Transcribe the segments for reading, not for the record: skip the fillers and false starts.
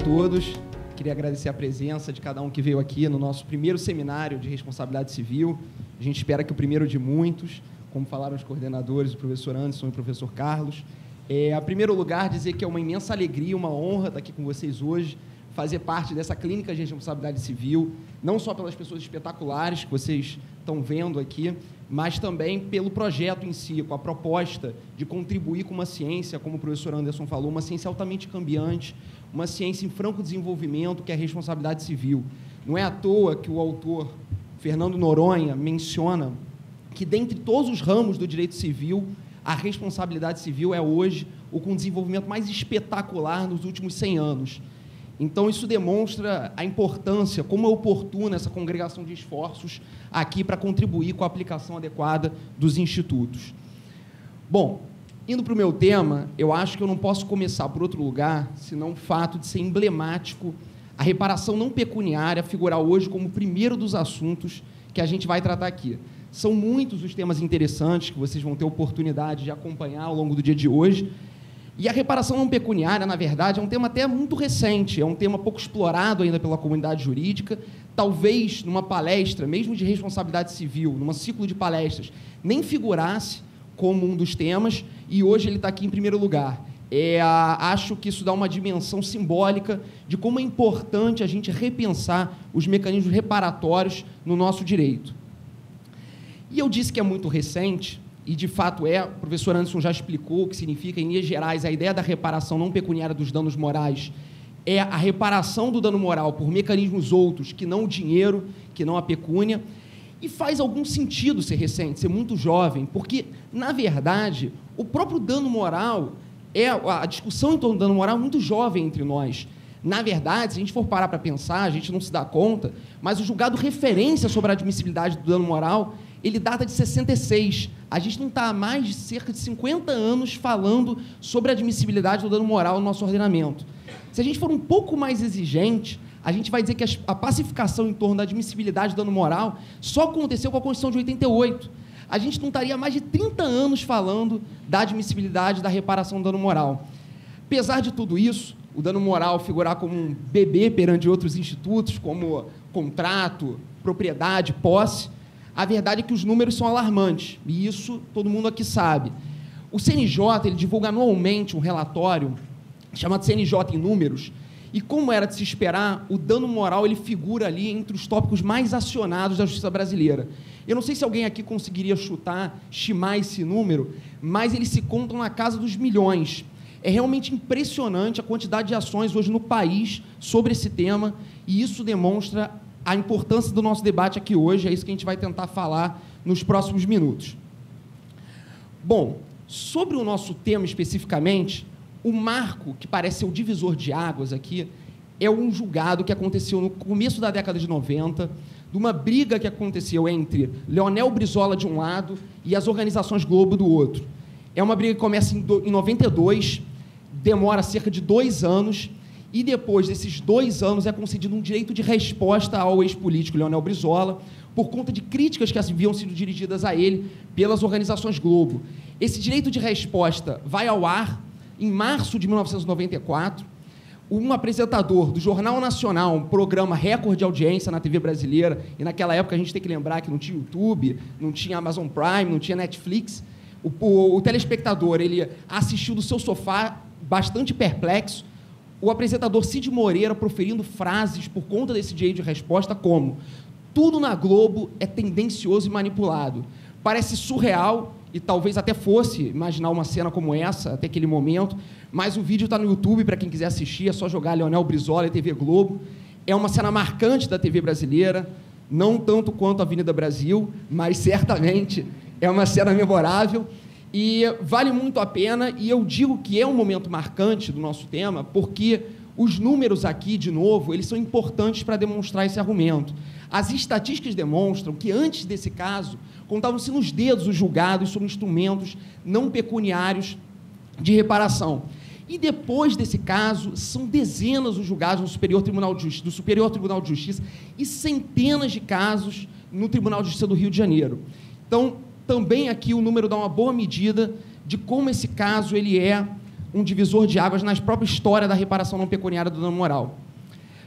todos. Queria agradecer a presença de cada um que veio aqui no nosso primeiro seminário de responsabilidade civil. A gente espera que o primeiro de muitos, como falaram os coordenadores, o professor Anderson e o professor Carlos. Em primeiro lugar, dizer que é uma imensa alegria, uma honra estar aqui com vocês hoje, fazer parte dessa clínica de responsabilidade civil, não só pelas pessoas espetaculares que vocês estão vendo aqui, mas também pelo projeto em si, com a proposta de contribuir com uma ciência, como o professor Anderson falou, uma ciência altamente cambiante, uma ciência em franco desenvolvimento, que é a responsabilidade civil. Não é à toa que o autor Fernando Noronha menciona que, dentre todos os ramos do direito civil, a responsabilidade civil é hoje o com desenvolvimento mais espetacular nos últimos 100 anos. Então, isso demonstra a importância, como é oportuna essa congregação de esforços aqui para contribuir com a aplicação adequada dos institutos. Bom, indo para o meu tema, eu acho que eu não posso começar por outro lugar, senão o fato de ser emblemático a reparação não pecuniária figurar hoje como o primeiro dos assuntos que a gente vai tratar aqui. São muitos os temas interessantes que vocês vão ter oportunidade de acompanhar ao longo do dia de hoje. E a reparação não pecuniária, na verdade, é um tema até muito recente, é um tema pouco explorado ainda pela comunidade jurídica. Talvez, numa palestra, mesmo de responsabilidade civil, num ciclo de palestras, nem figurasse como um dos temas, e hoje ele está aqui em primeiro lugar. Acho que isso dá uma dimensão simbólica de como é importante a gente repensar os mecanismos reparatórios no nosso direito. E eu disse que é muito recente, e de fato o professor Anderson já explicou o que significa, em linhas gerais, a ideia da reparação não pecuniária dos danos morais é a reparação do dano moral por mecanismos outros que não o dinheiro, que não a pecúnia, e faz algum sentido ser recente, ser muito jovem, porque, na verdade, o próprio dano moral, a discussão em torno do dano moral é muito jovem entre nós. Na verdade, se a gente for parar para pensar, a gente não se dá conta, mas o julgado referência sobre a admissibilidade do dano moral, ele data de 66. A gente não está há mais de cerca de 50 anos falando sobre a admissibilidade do dano moral no nosso ordenamento. Se a gente for um pouco mais exigente, a gente vai dizer que a pacificação em torno da admissibilidade do dano moral só aconteceu com a Constituição de 88. A gente não estaria há mais de 30 anos falando da admissibilidade da reparação do dano moral. Apesar de tudo isso, o dano moral figurar como um bebê perante outros institutos, como contrato, propriedade, posse, a verdade é que os números são alarmantes, e isso todo mundo aqui sabe. O CNJ ele divulga anualmente um relatório chamado CNJ em Números, e como era de se esperar, o dano moral ele figura ali entre os tópicos mais acionados da justiça brasileira. Eu não sei se alguém aqui conseguiria estimar esse número, mas eles se contam na casa dos milhões. É realmente impressionante a quantidade de ações hoje no país sobre esse tema, e isso demonstra a importância do nosso debate aqui hoje. É isso que a gente vai tentar falar nos próximos minutos. Bom, sobre o nosso tema especificamente, o marco que parece ser o divisor de águas aqui é um julgado que aconteceu no começo da década de 90, de uma briga que aconteceu entre Leonel Brizola de um lado e as organizações Globo do outro. É uma briga que começa em 92, demora cerca de 2 anos, e depois desses 2 anos é concedido um direito de resposta ao ex-político Leonel Brizola, por conta de críticas que haviam sido dirigidas a ele pelas organizações Globo. Esse direito de resposta vai ao ar em março de 1994. Um apresentador do Jornal Nacional, um programa recorde de audiência na TV brasileira, e naquela época a gente tem que lembrar que não tinha YouTube, não tinha Amazon Prime, não tinha Netflix. O telespectador ele assistiu do seu sofá, bastante perplexo, o apresentador Cid Moreira proferindo frases por conta desse direito de resposta como: tudo na Globo é tendencioso e manipulado. Parece surreal, e talvez até fosse imaginar uma cena como essa até aquele momento, mas o vídeo está no YouTube para quem quiser assistir, é só jogar Leonel Brizola e TV Globo. É uma cena marcante da TV brasileira, não tanto quanto a Avenida Brasil, mas certamente é uma cena memorável. E vale muito a pena, e eu digo que é um momento marcante do nosso tema, porque os números aqui, de novo, eles são importantes para demonstrar esse argumento. As estatísticas demonstram que, antes desse caso, contavam-se nos dedos os julgados sobre instrumentos não pecuniários de reparação. E, depois desse caso, são dezenas os julgados no Superior Tribunal de Justiça, do Superior Tribunal de Justiça, e centenas de casos no Tribunal de Justiça do Rio de Janeiro. Então, também aqui o número dá uma boa medida de como esse caso ele é um divisor de águas na própria história da reparação não pecuniária do dano moral.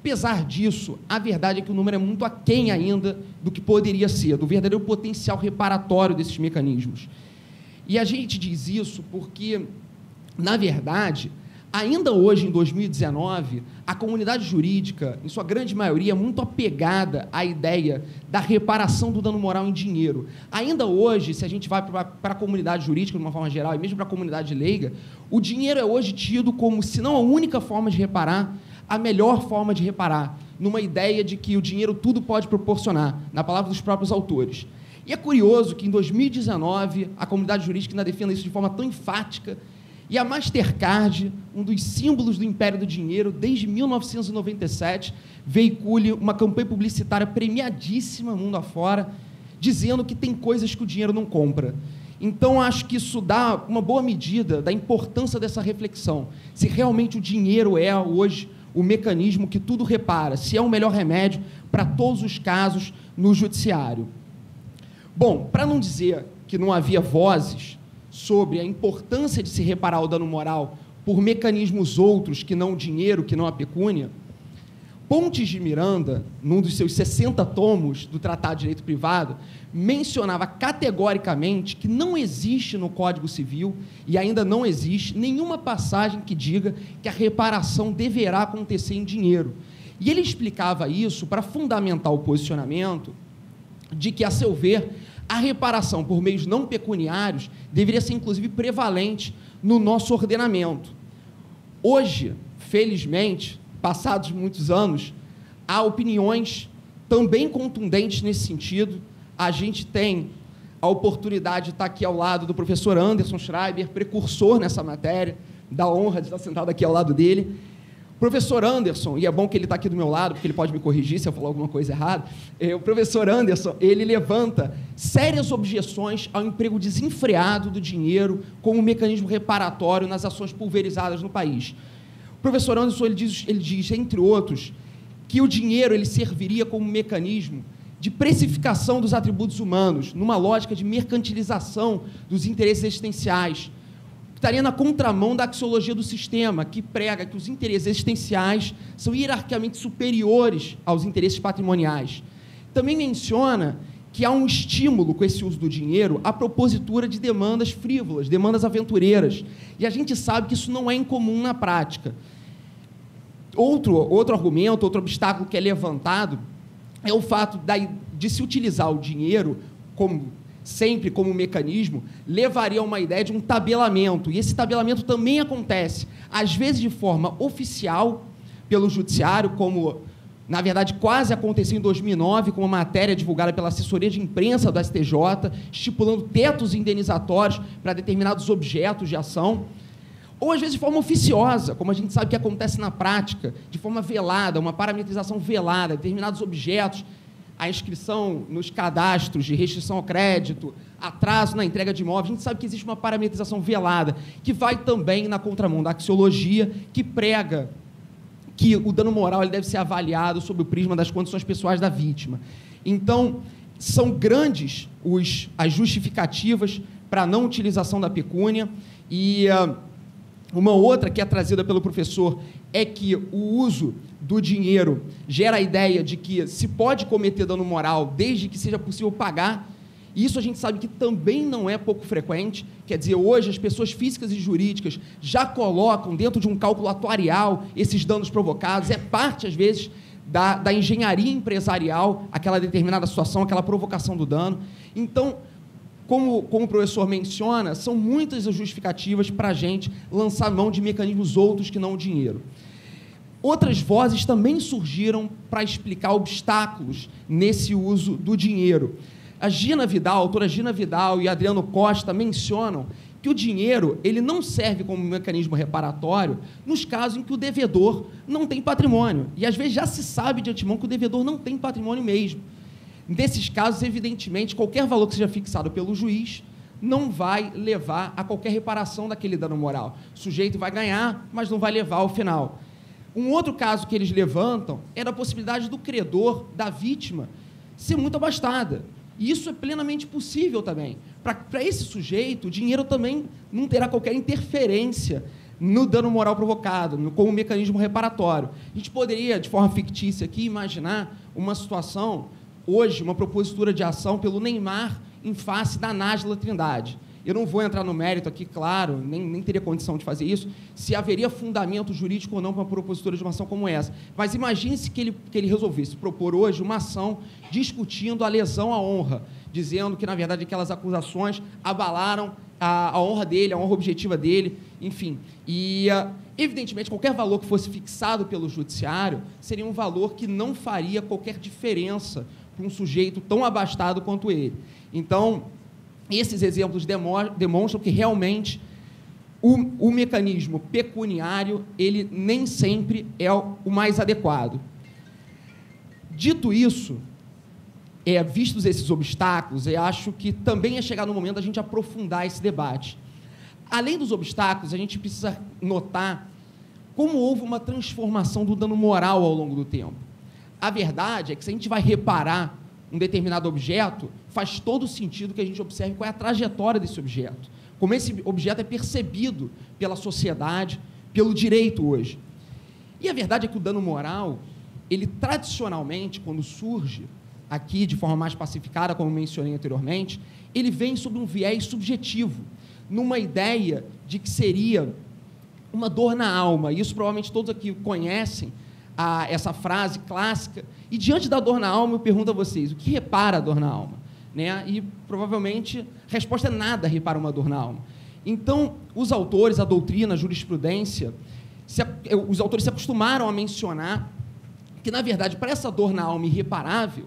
Apesar disso, a verdade é que o número é muito aquém ainda do que poderia ser, do verdadeiro potencial reparatório desses mecanismos. E a gente diz isso porque, na verdade, ainda hoje, em 2019, a comunidade jurídica, em sua grande maioria, é muito apegada à ideia da reparação do dano moral em dinheiro. Ainda hoje, se a gente vai para a comunidade jurídica, de uma forma geral, e mesmo para a comunidade leiga, o dinheiro é hoje tido como, se não a única forma de reparar, a melhor forma de reparar, numa ideia de que o dinheiro tudo pode proporcionar, na palavra dos próprios autores. E é curioso que, em 2019, a comunidade jurídica ainda defenda isso de forma tão enfática, e a Mastercard, um dos símbolos do império do dinheiro, desde 1997, veicule uma campanha publicitária premiadíssima mundo afora, dizendo que tem coisas que o dinheiro não compra. Então, acho que isso dá uma boa medida da importância dessa reflexão. Se realmente o dinheiro é, hoje, o mecanismo que tudo repara, se é o melhor remédio para todos os casos no judiciário. Bom, para não dizer que não havia vozes sobre a importância de se reparar o dano moral por mecanismos outros que não o dinheiro, que não a pecúnia, Pontes de Miranda, num dos seus 60 tomos do Tratado de Direito Privado, mencionava categoricamente que não existe no Código Civil, e ainda não existe, nenhuma passagem que diga que a reparação deverá acontecer em dinheiro. E ele explicava isso para fundamentar o posicionamento de que, a seu ver, a reparação por meios não pecuniários deveria ser, inclusive, prevalente no nosso ordenamento. Hoje, felizmente, passados muitos anos, há opiniões também contundentes nesse sentido. A gente tem a oportunidade de estar aqui ao lado do professor Anderson Schreiber, precursor nessa matéria, da honra de estar sentado aqui ao lado dele. Professor Anderson, e é bom que ele está aqui do meu lado, porque ele pode me corrigir se eu falar alguma coisa errada, o professor Anderson, ele levanta sérias objeções ao emprego desenfreado do dinheiro como mecanismo reparatório nas ações pulverizadas no país. O professor Anderson, ele diz, entre outros, que o dinheiro ele serviria como mecanismo de precificação dos atributos humanos, numa lógica de mercantilização dos interesses existenciais, que estaria na contramão da axiologia do sistema, que prega que os interesses existenciais são hierarquicamente superiores aos interesses patrimoniais. Também menciona que há um estímulo com esse uso do dinheiro à propositura de demandas frívolas, demandas aventureiras, e a gente sabe que isso não é incomum na prática. Outro argumento, outro obstáculo que é levantado é o fato de se utilizar o dinheiro sempre como mecanismo, levaria a uma ideia de um tabelamento, e esse tabelamento também acontece, às vezes de forma oficial, pelo judiciário, como, na verdade, quase aconteceu em 2009, com uma matéria divulgada pela assessoria de imprensa do STJ, estipulando tetos indenizatórios para determinados objetos de ação, ou às vezes de forma oficiosa, como a gente sabe que acontece na prática, de forma velada, uma parametrização velada, determinados objetos, a inscrição nos cadastros de restrição ao crédito, atraso na entrega de imóveis, a gente sabe que existe uma parametrização velada, que vai também na contramão da axiologia, que prega que o dano moral ele deve ser avaliado sob o prisma das condições pessoais da vítima. Então, são grandes as justificativas para a não utilização da pecúnia, e uma outra que é trazida pelo professor é que o uso do dinheiro gera a ideia de que se pode cometer dano moral desde que seja possível pagar, e isso a gente sabe que também não é pouco frequente. Quer dizer, hoje as pessoas físicas e jurídicas já colocam dentro de um cálculo atuarial esses danos provocados, é parte, às vezes, da engenharia empresarial, aquela determinada situação, aquela provocação do dano. Então, como o professor menciona, são muitas as justificativas para a gente lançar mão de mecanismos outros que não o dinheiro. Outras vozes também surgiram para explicar obstáculos nesse uso do dinheiro. A autora Gina Vidal e Adriano Costa mencionam que o dinheiro ele não serve como mecanismo reparatório nos casos em que o devedor não tem patrimônio. E, às vezes, já se sabe de antemão que o devedor não tem patrimônio mesmo. Nesses casos, evidentemente, qualquer valor que seja fixado pelo juiz não vai levar a qualquer reparação daquele dano moral. O sujeito vai ganhar, mas não vai levar ao final. Um outro caso que eles levantam é da possibilidade do credor, da vítima, ser muito abastada. E isso é plenamente possível também. Para esse sujeito, o dinheiro também não terá qualquer interferência no dano moral provocado, como mecanismo reparatório. A gente poderia, de forma fictícia aqui, imaginar uma situação, hoje, uma propositura de ação pelo Neymar em face da Nájila Trindade. Eu não vou entrar no mérito aqui, claro, nem teria condição de fazer isso, se haveria fundamento jurídico ou não para uma propositura de uma ação como essa. Mas imagine-se que ele resolvesse propor hoje uma ação discutindo a lesão à honra, dizendo que, na verdade, aquelas acusações abalaram a honra dele, a honra objetiva dele, enfim. E, evidentemente, qualquer valor que fosse fixado pelo judiciário seria um valor que não faria qualquer diferença para um sujeito tão abastado quanto ele. Então, esses exemplos demonstram que, realmente, o mecanismo pecuniário, ele nem sempre é o mais adequado. Dito isso, vistos esses obstáculos, eu acho que também é chegado o momento da gente aprofundar esse debate. Além dos obstáculos, a gente precisa notar como houve uma transformação do dano moral ao longo do tempo. A verdade é que, se a gente vai reparar um determinado objeto, faz todo sentido que a gente observe qual é a trajetória desse objeto, como esse objeto é percebido pela sociedade, pelo direito hoje. E a verdade é que o dano moral, ele tradicionalmente, quando surge aqui de forma mais pacificada, como mencionei anteriormente, ele vem sob um viés subjetivo, numa ideia de que seria uma dor na alma. Isso provavelmente todos aqui conhecem, essa frase clássica. E diante da dor na alma, eu pergunto a vocês, o que repara a dor na alma? Né? E provavelmente a resposta é nada repara uma dor na alma. Então, os autores, a doutrina, a jurisprudência, os autores se acostumaram a mencionar que, na verdade, para essa dor na alma irreparável,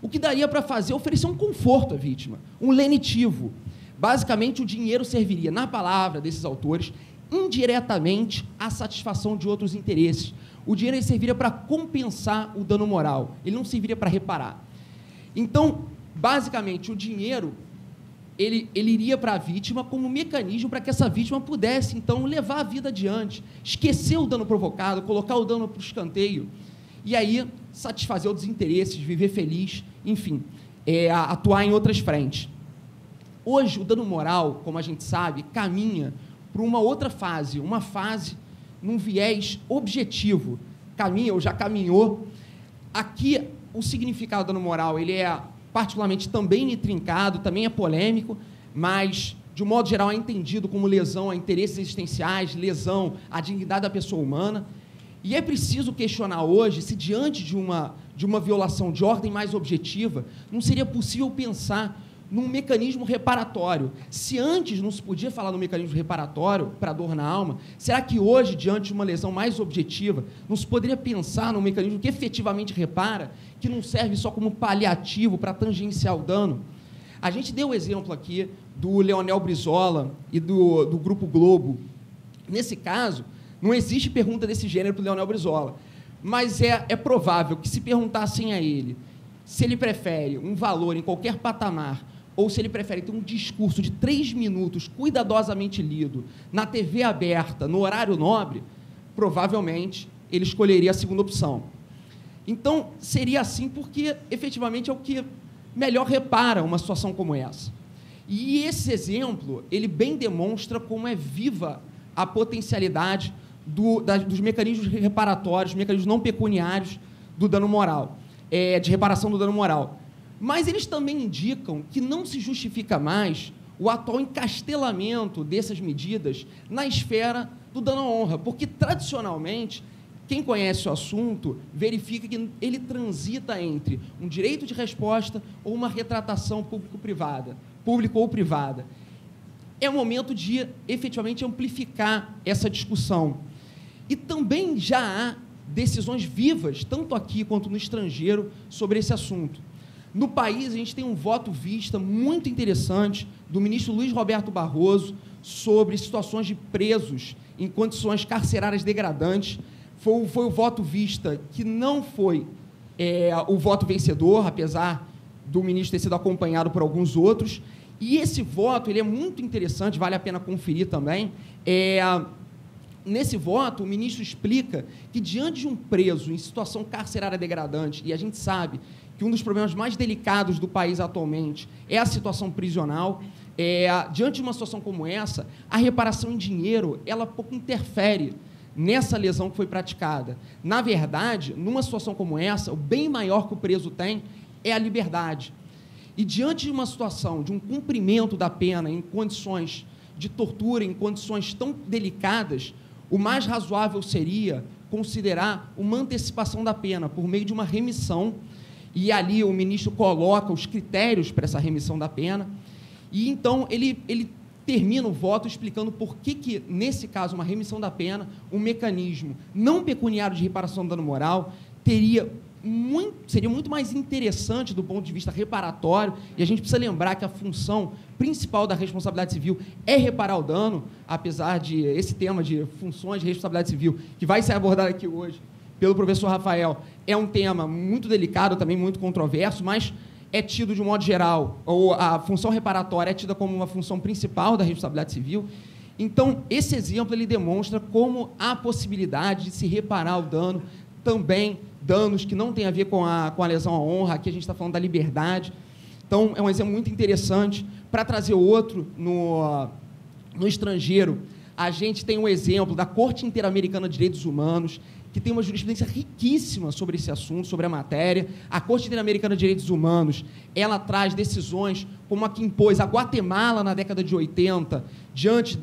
o que daria para fazer é oferecer um conforto à vítima, um lenitivo. Basicamente, o dinheiro serviria, na palavra desses autores, indiretamente à satisfação de outros interesses. O dinheiro serviria para compensar o dano moral, ele não serviria para reparar. Então, basicamente, o dinheiro ele iria para a vítima como um mecanismo para que essa vítima pudesse, então, levar a vida adiante, esquecer o dano provocado, colocar o dano para o escanteio, e aí satisfazer outros interesses, viver feliz, enfim, atuar em outras frentes. Hoje, o dano moral, como a gente sabe, caminha para uma outra fase, uma fase num viés objetivo. Caminha, ou já caminhou. Aqui, o significado do dano moral, ele é particularmente também intrincado, também é polêmico, mas, de um modo geral, é entendido como lesão a interesses existenciais, lesão à dignidade da pessoa humana. E é preciso questionar hoje se, diante de uma violação de ordem mais objetiva, não seria possível pensar num mecanismo reparatório. Se antes não se podia falar no mecanismo reparatório para a dor na alma, será que hoje, diante de uma lesão mais objetiva, não se poderia pensar num mecanismo que efetivamente repara, que não serve só como paliativo para tangenciar o dano? A gente deu o exemplo aqui do Leonel Brizola e do Grupo Globo. Nesse caso, não existe pergunta desse gênero para o Leonel Brizola, mas é provável que, se perguntassem a ele se ele prefere um valor em qualquer patamar ou se ele prefere ter um discurso de 3 minutos, cuidadosamente lido, na TV aberta, no horário nobre, provavelmente ele escolheria a segunda opção. Então, seria assim porque, efetivamente, é o que melhor repara uma situação como essa. E esse exemplo, ele bem demonstra como é viva a potencialidade dos mecanismos reparatórios, mecanismos não pecuniários do dano moral, de reparação do dano moral. Mas eles também indicam que não se justifica mais o atual encastelamento dessas medidas na esfera do dano à honra, porque, tradicionalmente, quem conhece o assunto verifica que ele transita entre um direito de resposta ou uma retratação público ou privada. É o momento de, efetivamente, amplificar essa discussão. E também já há decisões vivas, tanto aqui quanto no estrangeiro, sobre esse assunto. No país, a gente tem um voto vista muito interessante do ministro Luiz Roberto Barroso sobre situações de presos em condições carcerárias degradantes. Foi o voto vista que não foi o voto vencedor, apesar do ministro ter sido acompanhado por alguns outros. E esse voto ele é muito interessante, vale a pena conferir também. Nesse voto, o ministro explica que, diante de um preso em situação carcerária degradante, e a gente sabe que um dos problemas mais delicados do país atualmente é a situação prisional, diante de uma situação como essa, a reparação em dinheiro, ela pouco interfere nessa lesão que foi praticada. Na verdade, numa situação como essa, o bem maior que o preso tem é a liberdade. E diante de uma situação de um cumprimento da pena em condições de tortura, em condições tão delicadas, o mais razoável seria considerar uma antecipação da pena por meio de uma remissão, e ali o ministro coloca os critérios para essa remissão da pena, e então ele termina o voto explicando por que, nesse caso, uma remissão da pena, um mecanismo não pecuniário de reparação do dano moral, seria muito mais interessante do ponto de vista reparatório, e a gente precisa lembrar que a função principal da responsabilidade civil é reparar o dano, apesar de esse tema de funções de responsabilidade civil, que vai ser abordado aqui hoje pelo professor Rafael, é um tema muito delicado, também muito controverso, mas é tido de um modo geral, ou a função reparatória é tida como uma função principal da responsabilidade civil. Então, esse exemplo ele demonstra como há possibilidade de se reparar o dano, também danos que não têm a ver com a lesão à honra, aqui a gente está falando da liberdade. Então, é um exemplo muito interessante. Para trazer outro, no estrangeiro, a gente tem um exemplo da Corte Interamericana de Direitos Humanos, que tem uma jurisprudência riquíssima sobre esse assunto, sobre a matéria. A Corte Interamericana de Direitos Humanos, ela traz decisões como a que impôs a Guatemala na década de 80, diante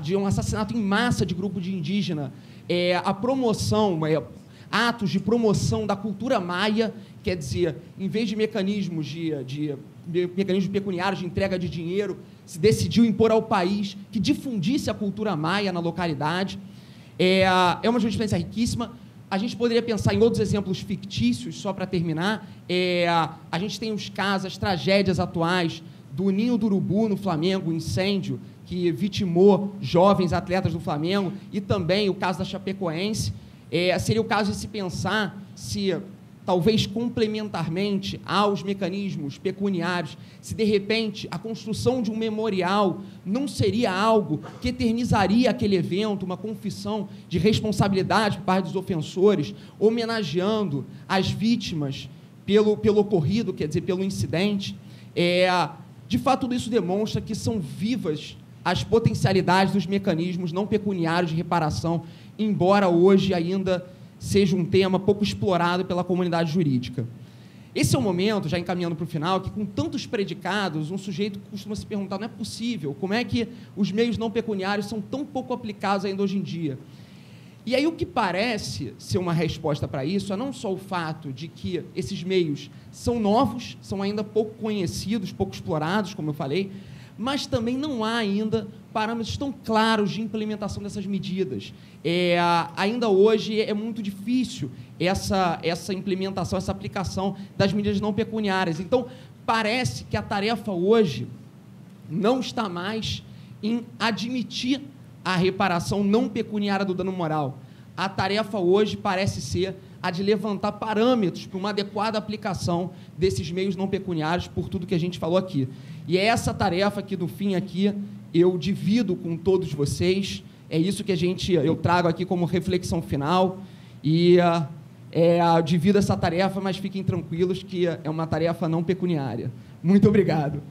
de um assassinato em massa de grupo de indígena, a promoção, atos de promoção da cultura maia, quer dizer, em vez de mecanismos mecanismos pecuniários de entrega de dinheiro, se decidiu impor ao país que difundisse a cultura maia na localidade. É uma jurisprudência riquíssima. A gente poderia pensar em outros exemplos fictícios, só para terminar. A gente tem os casos, as tragédias atuais do Ninho do Urubu, no Flamengo, o incêndio que vitimou jovens atletas do Flamengo, e também o caso da Chapecoense. Seria o caso de se pensar se, talvez complementarmente aos mecanismos pecuniários, se, de repente, a construção de um memorial não seria algo que eternizaria aquele evento, uma confissão de responsabilidade por parte dos ofensores, homenageando as vítimas pelo ocorrido, quer dizer, pelo incidente. De fato, tudo isso demonstra que são vivas as potencialidades dos mecanismos não pecuniários de reparação, embora hoje ainda seja um tema pouco explorado pela comunidade jurídica. Esse é o momento, já encaminhando para o final, que com tantos predicados, um sujeito costuma se perguntar, não é possível, como é que os meios não pecuniários são tão pouco aplicados ainda hoje em dia? E aí o que parece ser uma resposta para isso é não só o fato de que esses meios são novos, são ainda pouco conhecidos, pouco explorados, como eu falei, mas também não há ainda parâmetros tão claros de implementação dessas medidas. Ainda hoje é muito difícil essa implementação, essa aplicação das medidas não pecuniárias. Então, parece que a tarefa hoje não está mais em admitir a reparação não pecuniária do dano moral. A tarefa hoje parece ser a de levantar parâmetros para uma adequada aplicação desses meios não pecuniários por tudo que a gente falou aqui. E é essa tarefa que, no fim, aqui, eu divido com todos vocês. É isso que eu trago aqui como reflexão final. E divido essa tarefa, mas fiquem tranquilos que é uma tarefa não pecuniária. Muito obrigado.